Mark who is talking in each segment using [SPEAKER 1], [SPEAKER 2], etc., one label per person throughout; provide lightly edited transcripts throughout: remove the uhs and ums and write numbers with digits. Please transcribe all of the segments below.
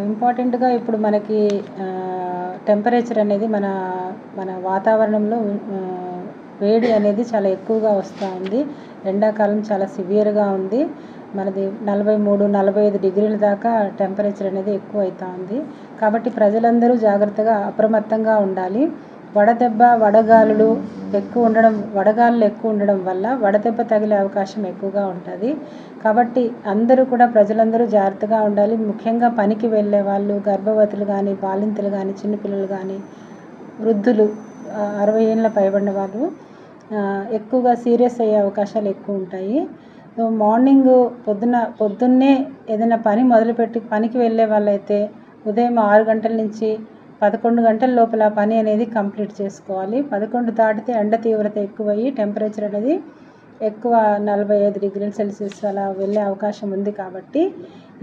[SPEAKER 1] ఇంపార్టెంట్‌గా ఇప్పుడు మనకి టెంపరేచర్ అనేది మన మన వాతావరణంలో వేడి అనేది చాలా ఎక్కువగా వస్తూ ఉంది. ఎండాకాలం చాలా సివియర్‌గా ఉంది. మనది 43, 45 డిగ్రీల దాకా టెంపరేచర్ అనేది ఎక్కువ అవుతా ఉంది. కాబట్టి ప్రజలందరూ జాగ్రత్తగా అప్రమత్తంగా ఉండాలి. వడదెబ్బ, వడగాలులు వడగాలులు ఎక్కువ ఉండడం వల్ల వడదెబ్బ తగిలే అవకాశం ఎక్కువగా ఉంటుంది. కాబట్టి అందరూ కూడా ప్రజలందరూ జాగ్రత్తగా ఉండాలి. ముఖ్యంగా పనికి వెళ్ళే వాళ్ళు, గర్భవతులు కానీ, బాలింతలు కానీ, చిన్నపిల్లలు కానీ, వృద్ధులు, 60 ఏళ్ళ పైబడిన వాళ్ళు ఎక్కువగా సీరియస్ అయ్యే అవకాశాలు ఎక్కువ ఉంటాయి. సో మార్నింగ్ పొద్దున్నే ఏదైనా పని మొదలుపెట్టి పనికి వెళ్ళే వాళ్ళైతే ఉదయం 6 గంటల నుంచి 11 గంటల లోపల పని అనేది కంప్లీట్ చేసుకోవాలి. 11 దాటితే ఎండ తీవ్రత ఎక్కువయ్యి టెంపరేచర్ అనేది ఎక్కువ 45 డిగ్రీల సెల్సియస్ అలా వెళ్ళే అవకాశం ఉంది. కాబట్టి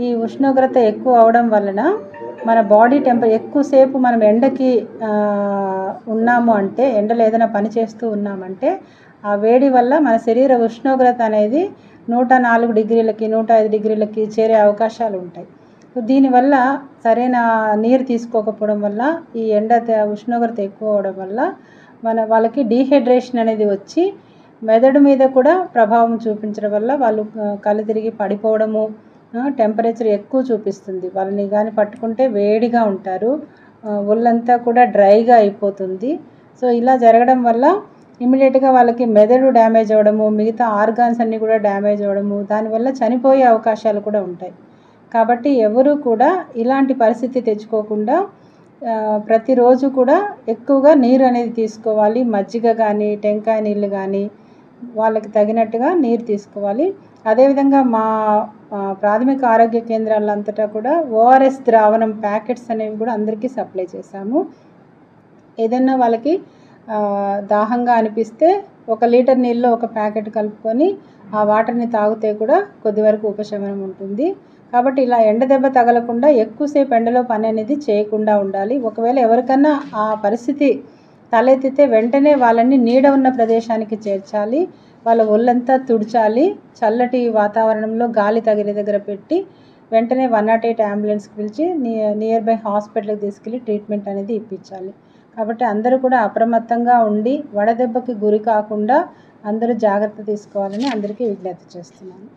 [SPEAKER 1] ఈ ఉష్ణోగ్రత ఎక్కువ అవడం వలన మన బాడీ ఎక్కువసేపు మనం ఎండకి ఉన్నాము అంటే, ఎండలో ఏదైనా పని చేస్తూ ఉన్నామంటే ఆ వేడి వల్ల మన శరీర ఉష్ణోగ్రత అనేది 104 డిగ్రీలకి, 105 డిగ్రీలకి చేరే అవకాశాలు ఉంటాయి. దీనివల్ల సరైన నీరు తీసుకోకపోవడం వల్ల ఈ ఉష్ణోగ్రత ఎక్కువ అవడం వల్ల వాళ్ళకి డీహైడ్రేషన్ అనేది వచ్చి మెదడు మీద కూడా ప్రభావం చూపించడం వల్ల వాళ్ళు కళ్ళు తిరిగి పడిపోవడము, టెంపరేచర్ ఎక్కువ చూపిస్తుంది. వాళ్ళని కానీ పట్టుకుంటే వేడిగా ఉంటారు, ఒళ్ళంతా కూడా డ్రైగా అయిపోతుంది. సో ఇలా జరగడం వల్ల ఇమ్మీడియట్గా వాళ్ళకి మెదడు డ్యామేజ్ అవ్వడము, మిగతా ఆర్గాన్స్ అన్నీ కూడా డ్యామేజ్ అవ్వడము, దానివల్ల చనిపోయే అవకాశాలు కూడా ఉంటాయి. కాబట్టి ఎవరు కూడా ఇలాంటి పరిస్థితి తెచ్చుకోకుండా ప్రతిరోజు కూడా ఎక్కువగా నీరు అనేది తీసుకోవాలి. మజ్జిగ కానీ, టెంకాయ నీళ్ళు కానీ వాళ్ళకి తగినట్టుగా నీరు తీసుకోవాలి. అదేవిధంగా మా ప్రాథమిక ఆరోగ్య కేంద్రాలంతటా కూడా ఓఆర్ఎస్ ద్రావణం ప్యాకెట్స్ అనేవి కూడా అందరికీ సప్లై చేశాము. ఏదైనా వాళ్ళకి దాహంగా అనిపిస్తే 1 లీటర్ నీళ్ళలో 1 ప్యాకెట్ కలుపుకొని ఆ వాటర్ని తాగితే కూడా కొద్ది వరకు ఉపశమనం ఉంటుంది. కాబట్టి ఇలా ఎండ దెబ్బ తగలకుండా ఎక్కువసేపు ఎండలో పని అనేది చేయకుండా ఉండాలి. ఒకవేళ ఎవరికన్నా ఆ పరిస్థితి తలెత్తితే వెంటనే వాళ్ళని నీడ ఉన్న ప్రదేశానికి చేర్చాలి. వాళ్ళ ఒళ్ళంతా తుడచాలి. చల్లటి వాతావరణంలో గాలి తగిలే దగ్గర పెట్టి వెంటనే 108 అంబులెన్స్కి పిలిచి నియర్ బై హాస్పిటల్కి తీసుకెళ్ళి ట్రీట్మెంట్ అనేది ఇప్పించాలి. కాబట్టి అందరూ కూడా అప్రమత్తంగా ఉండి వడదెబ్బకి గురి కాకుండా అందరూ జాగ్రత్త తీసుకోవాలని అందరికీ విజ్ఞప్తి చేస్తున్నాను.